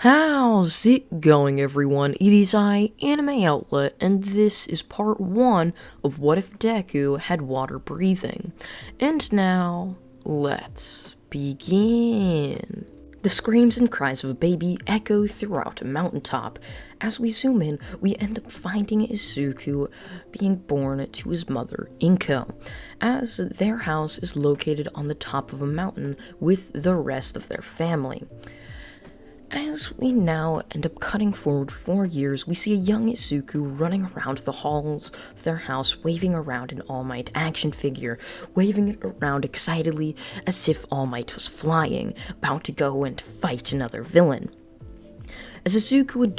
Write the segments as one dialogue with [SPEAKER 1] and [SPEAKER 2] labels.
[SPEAKER 1] How's it going, everyone? It is I, Anime Outlet, and this is part 1 of What If Deku Had Water Breathing. And now, let's begin. The screams and cries of a baby echo throughout a mountaintop. As we zoom in, we end up finding Izuku being born to his mother, Inko, as their house is located on the top of a mountain with the rest of their family. As we now end up cutting forward 4 years, we see a young Izuku running around the halls of their house, waving around an All Might action figure, waving it around excitedly as if All Might was flying, about to go and fight another villain. As Izuku would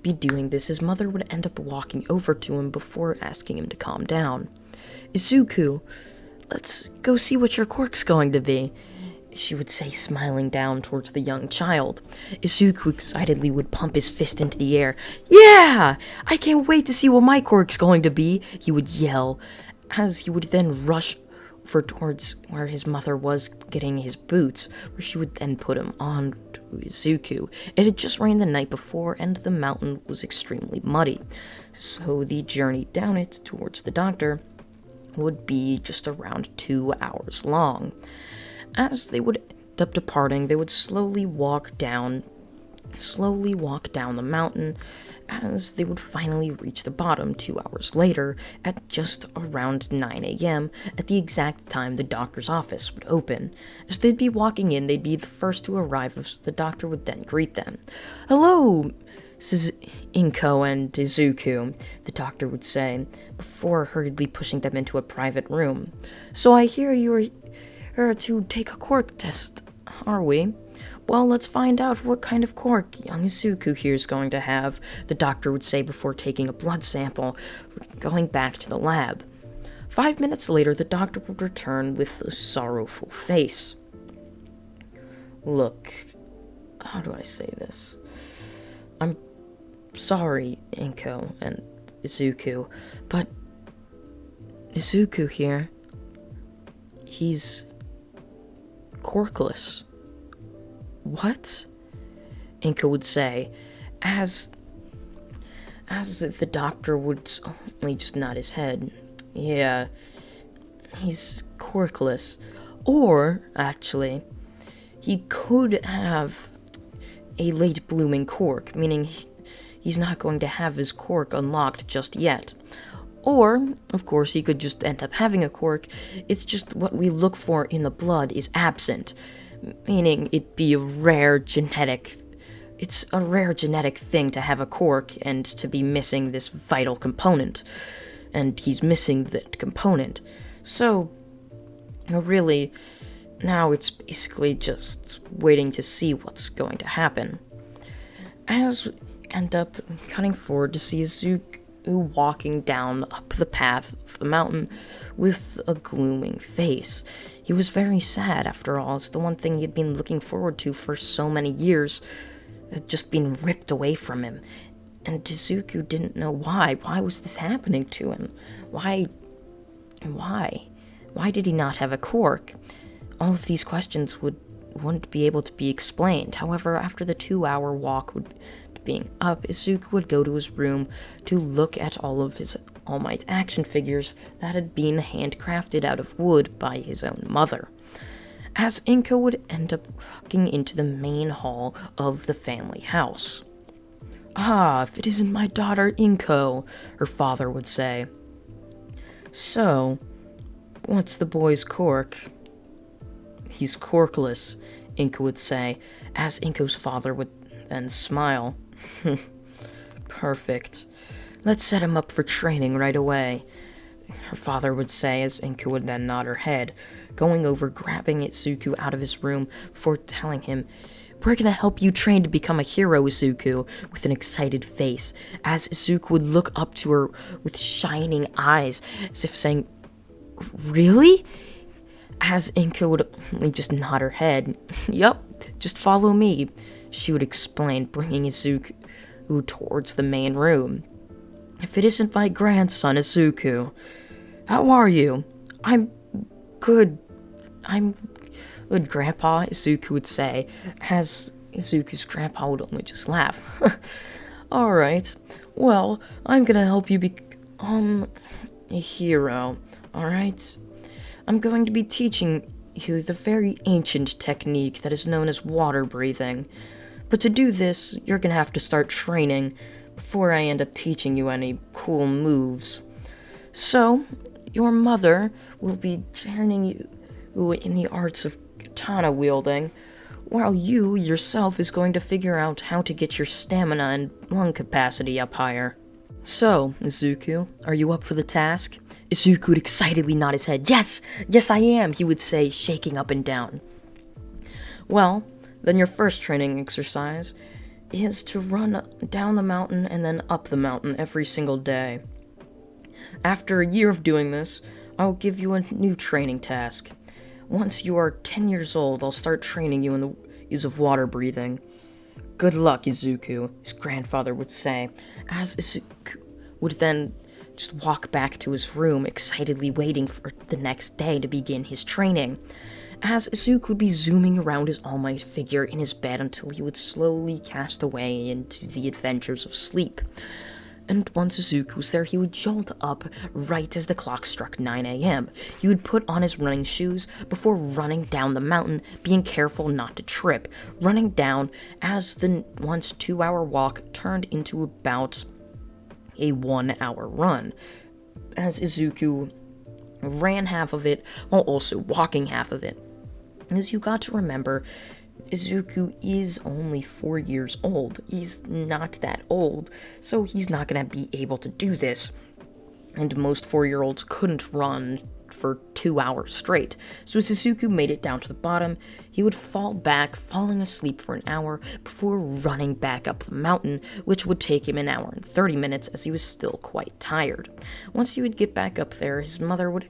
[SPEAKER 1] be doing this, his mother would end up walking over to him before asking him to calm down. "Izuku, let's go see what your quirk's going to be," she would say, smiling down towards the young child. Izuku excitedly would pump his fist into the air. "Yeah! I can't wait to see what my quirk's going to be," he would yell, as he would then rush over towards where his mother was getting his boots, where she would then put him on to Izuku. It had just rained the night before, and the mountain was extremely muddy, so the journey down it towards the doctor would be just around 2 hours long. As they would end up departing, they would slowly walk down the mountain, as they would finally reach the bottom 2 hours later at just around 9 a.m. at the exact time the doctor's office would open. As they'd be walking in, they'd be the first to arrive, as the doctor would then greet them. "Hello, Mrs. Inko and Izuku," the doctor would say, before hurriedly pushing them into a private room. "So I hear you are to take a quirk test, are we? Well, let's find out what kind of quirk young Izuku here is going to have," the doctor would say before taking a blood sample, going back to the lab. 5 minutes later, the doctor would return with a sorrowful face. "Look, how do I say this? I'm sorry, Inko and Izuku, but Izuku here, he's quirkless." "What?" Inko would say, as the doctor would only just nod his head. "Yeah, he's quirkless. Or, actually, he could have a late blooming quirk, meaning he's not going to have his quirk unlocked just yet. Or, of course, he could just end up having a quirk. It's just what we look for in the blood is absent, meaning it's a rare genetic thing to have a quirk and to be missing this vital component. And he's missing that component. So, really, now it's basically just waiting to see what's going to happen." As we end up cutting forward to see Izuku walking down up the path of the mountain with a glooming face. He was very sad, after all, as the one thing he'd been looking forward to for so many years had just been ripped away from him. And Izuku didn't know why. Why was this happening to him? Why? Why did he not have a quirk? All of these questions wouldn't be able to be explained. However, after the 2-hour walk being up, Izuku would go to his room to look at all of his All Might action figures that had been handcrafted out of wood by his own mother. As Inko would end up walking into the main hall of the family house. "Ah, if it isn't my daughter Inko," her father would say. "So, what's the boy's quirk?" "He's quirkless," Inko would say, as Inko's father would then smile. "Perfect. Let's set him up for training right away," her father would say, as Inko would then nod her head, going over, grabbing Izuku out of his room before telling him, "We're gonna help you train to become a hero, Izuku," with an excited face, as Izuku would look up to her with shining eyes, as if saying, "Really?" As Inko would only just nod her head. "Yup, just follow me," she would explain, bringing Izuku towards the main room. "If it isn't my grandson, Izuku. How are you?" I'm good, Grandpa," Izuku would say, as Izuku's grandpa would only just laugh. Alright, well, I'm gonna help you become a hero, alright? I'm going to be teaching you the very ancient technique that is known as water breathing. But to do this, you're gonna have to start training before I end up teaching you any cool moves. So, your mother will be training you in the arts of katana wielding, while you yourself is going to figure out how to get your stamina and lung capacity up higher. So, Izuku, are you up for the task? Izuku would excitedly nod his head. Yes, I am, he would say, shaking up and down. Well, then your first training exercise is to run down the mountain and then up the mountain every single day. After a year of doing this, I'll give you a new training task. Once you are 10 years old, I'll start training you in the use of water breathing. Good luck, Izuku, his grandfather would say, as Izuku would then just walk back to his room, excitedly waiting for the next day to begin his training. As Izuku would be zooming around his All Might figure in his bed until he would slowly cast away into the adventures of sleep. And once Izuku was there, he would jolt up right as the clock struck 9 a.m. He would put on his running shoes before running down the mountain, being careful not to trip, running down as the once 2-hour walk turned into about a 1-hour run, as Izuku ran half of it while also walking half of it. As you got to remember, Izuku is only 4 years old. He's not that old, so he's not going to be able to do this. And most 4-year-olds couldn't run for 2 hours straight. So as Izuku made it down to the bottom, he would fall back, falling asleep for an hour before running back up the mountain, which would take him an hour and 30 minutes as he was still quite tired. Once he would get back up there, his mother would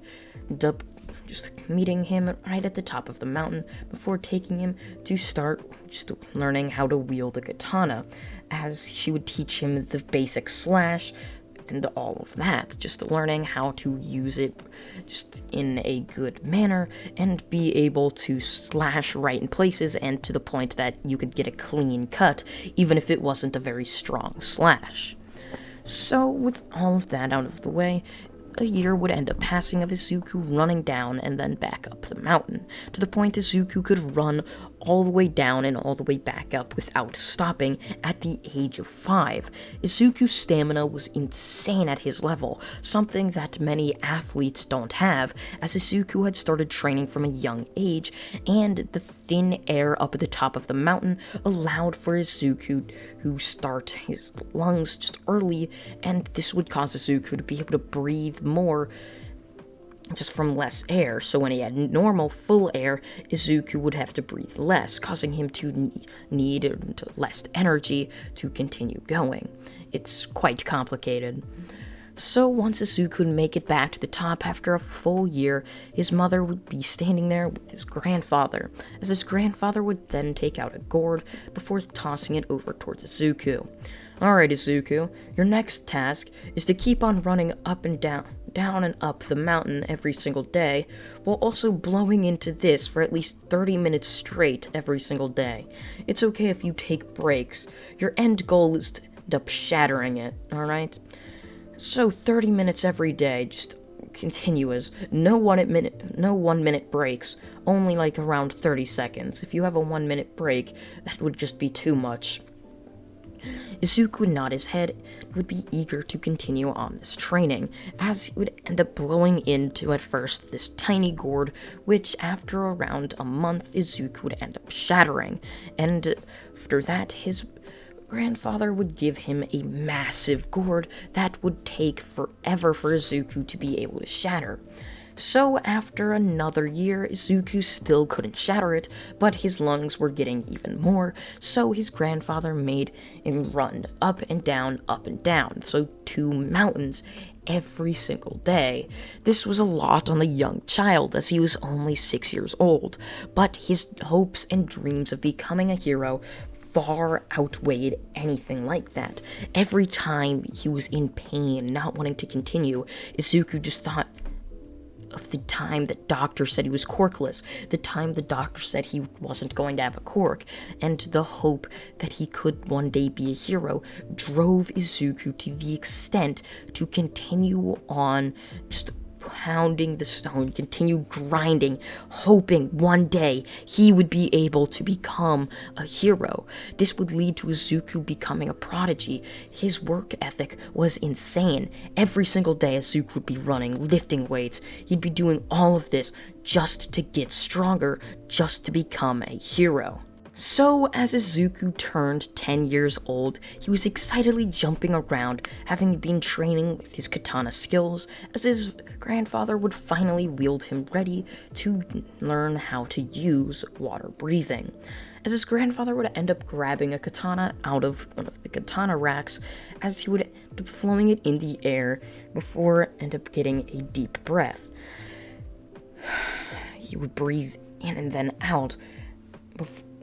[SPEAKER 1] end up just meeting him right at the top of the mountain before taking him to start just learning how to wield a katana, as she would teach him the basic slash and all of that, just learning how to use it just in a good manner and be able to slash right in places and to the point that you could get a clean cut even if it wasn't a very strong slash. So with all of that out of the way, a year would end up passing of Izuku running down and then back up the mountain, to the point Izuku could run all the way down and all the way back up without stopping at the age of 5. Izuku's stamina was insane at his level, something that many athletes don't have, as Izuku had started training from a young age, and the thin air up at the top of the mountain allowed for Izuku to start his lungs just early, and this would cause Izuku to be able to breathe more just from less air. So when he had normal full air, Izuku would have to breathe less, causing him to need less energy to continue going. It's quite complicated. So once Izuku would make it back to the top after a full year, his mother would be standing there with his grandfather, as his grandfather would then take out a gourd before tossing it over towards Izuku. Alright, Izuku, your next task is to keep on running up and down and up the mountain every single day, while also blowing into this for at least 30 minutes straight every single day. It's okay if you take breaks. Your end goal is to end up shattering it, alright? So 30 minutes every day, just continuous, no 1 minute breaks, only like around 30 seconds. If you have a 1 minute break, that would just be too much. Izuku would nod his head and would be eager to continue on this training, as he would end up blowing into at first this tiny gourd, which after around a month Izuku would end up shattering, and after that his grandfather would give him a massive gourd that would take forever for Izuku to be able to shatter. So after another year, Izuku still couldn't shatter it, but his lungs were getting even more, so his grandfather made him run up and down, so 2 mountains every single day. This was a lot on the young child, as he was only 6 years old, but his hopes and dreams of becoming a hero far outweighed anything like that. Every time he was in pain, not wanting to continue, Izuku just thought, of the time that doctor said he was corkless, the time the doctor said he wasn't going to have a cork, and the hope that he could one day be a hero drove Izuku to the extent to continue on just pounding the stone, continue grinding, hoping one day he would be able to become a hero. This would lead to Izuku becoming a prodigy. His work ethic was insane. Every single day Izuku would be running, lifting weights. He'd be doing all of this just to get stronger, just to become a hero. So, as Izuku turned 10 years old, he was excitedly jumping around, having been training with his katana skills, as his grandfather would finally wield him ready to learn how to use water breathing. As his grandfather would end up grabbing a katana out of one of the katana racks, as he would end up flowing it in the air before end up getting a deep breath. He would breathe in and then out,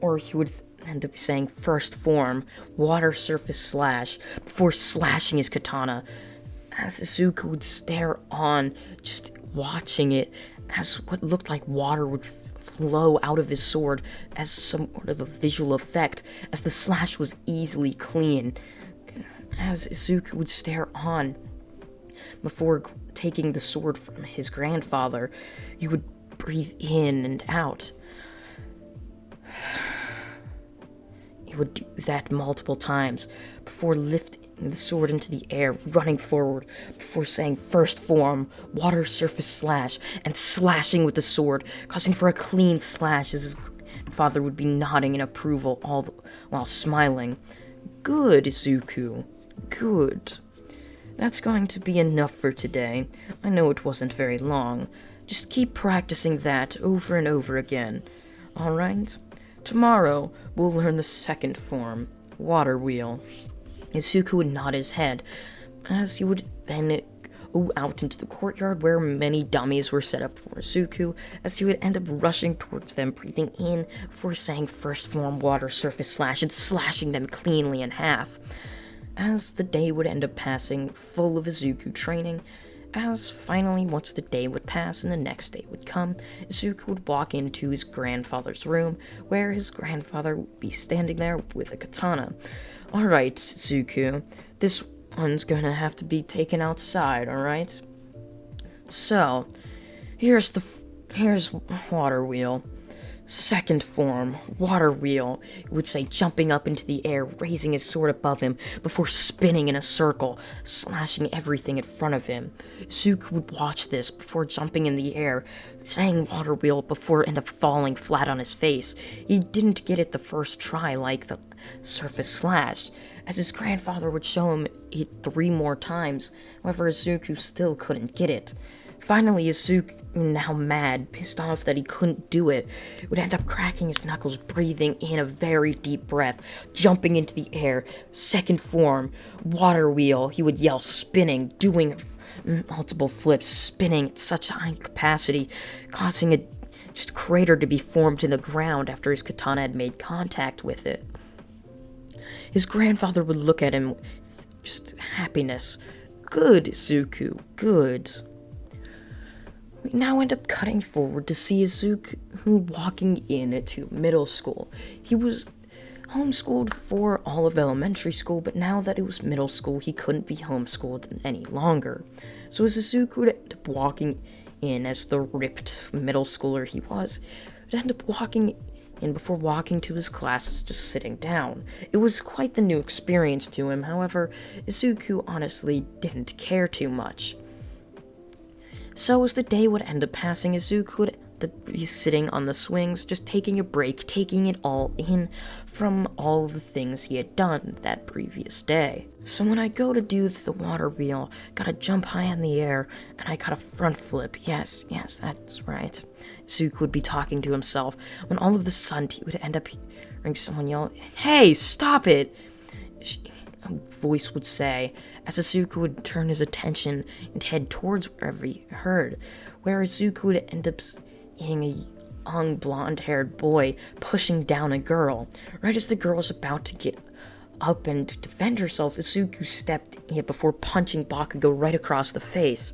[SPEAKER 1] or he would end up saying first form, water surface slash, before slashing his katana, as Izuku would stare on, just watching it, as what looked like water would flow out of his sword as some sort of a visual effect, as the slash was easily clean, as Izuku would stare on before taking the sword from his grandfather. He would breathe in and out. He would do that multiple times before lifting the sword into the air, running forward, before saying first form, water surface slash, and slashing with the sword, causing for a clean slash as his father would be nodding in approval while smiling. Good, Izuku. Good. That's going to be enough for today. I know it wasn't very long. Just keep practicing that over and over again. Alright? Tomorrow, we'll learn the second form, water wheel. Izuku would nod his head, as he would then go out into the courtyard where many dummies were set up for Izuku, as he would end up rushing towards them, breathing in before saying first form water surface slash and slashing them cleanly in half. As the day would end up passing, full of Izuku training, as finally, once the day would pass and the next day would come, Izuku would walk into his grandfather's room, where his grandfather would be standing there with a katana. Alright, Izuku, this one's gonna have to be taken outside, alright? So, here's water wheel. Second form, water wheel, he would say, jumping up into the air, raising his sword above him, before spinning in a circle, slashing everything in front of him. Izuku would watch this before jumping in the air, saying water wheel before end up falling flat on his face. He didn't get it the first try like the surface slash, as his grandfather would show him it 3 more times. However, Izuku still couldn't get it. Finally, Izuku, now mad, pissed off that he couldn't do it, would end up cracking his knuckles, breathing in a very deep breath, jumping into the air, second form, water wheel, he would yell, spinning, doing multiple flips, spinning at such high capacity, causing a just crater to be formed in the ground after his katana had made contact with it. His grandfather would look at him with just happiness. Good, Izuku, good. We now end up cutting forward to see Izuku walking into middle school. He was homeschooled for all of elementary school, but now that it was middle school, he couldn't be homeschooled any longer. So as Izuku would end up walking in as the ripped middle schooler he was, would end up walking in before walking to his classes, just sitting down. It was quite the new experience to him, however, Izuku honestly didn't care too much. So as the day would end up passing, Izuku would be sitting on the swings, just taking a break, taking it all in from all the things he had done that previous day. So when I go to do the water wheel, gotta jump high in the air, and I got a front flip. Yes, that's right. Izuku would be talking to himself, when all of a sudden he would end up hearing someone yell, "Hey, stop it!" A voice would say, as Izuku would turn his attention and head towards wherever he heard, where Izuku would end up seeing a young blonde-haired boy pushing down a girl. Right as the girl was about to get up and defend herself, Izuku stepped in before punching Bakugo right across the face.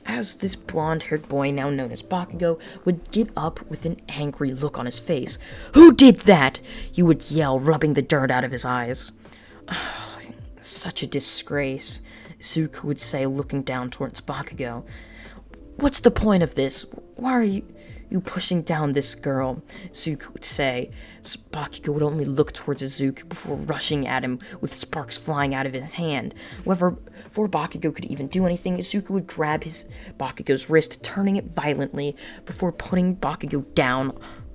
[SPEAKER 1] as this blonde-haired boy, now known as Bakugo, would get up with an angry look on his face. "Who did that?" he would yell, rubbing the dirt out of his eyes. "Such a disgrace," Zuko would say, looking down towards Bakugo. "What's the point of this? Why are you pushing down this girl?" Zuko would say. Bakugo would only look towards Zuko before rushing at him with sparks flying out of his hand. However, before Bakugo could even do anything, Zuko would grab Bakugo's wrist, turning it violently before putting Bakugo down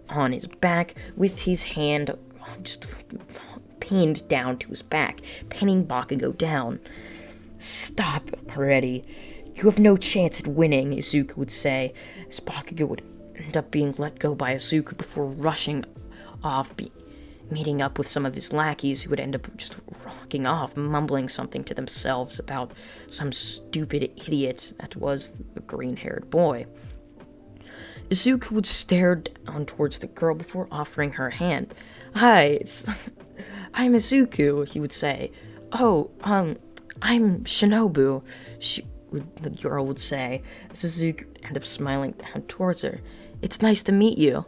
[SPEAKER 1] on his back with his hand just pinned down to his back, pinning Bakugo down. "Stop already. You have no chance at winning," Zuko would say, as Bakugo would end up being let go by Zuko before rushing off, meeting up with some of his lackeys, who would end up just rocking off, mumbling something to themselves about some stupid idiot that was the green-haired boy. Zuko would stare down towards the girl before offering her hand. "Hi, I'm Izuku," he would say. "Oh, I'm Shinobu," the girl would say, as Izuku would end up smiling down towards her. "It's nice to meet you."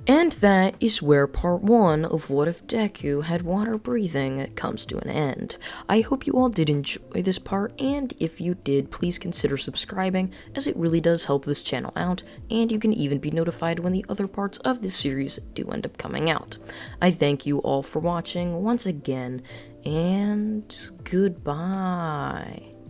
[SPEAKER 1] And that is where part 1 of What If Deku Had Water Breathing comes to an end. I hope you all did enjoy this part, and if you did, please consider subscribing, as it really does help this channel out, and you can even be notified when the other parts of this series do end up coming out. I thank you all for watching once again, and goodbye.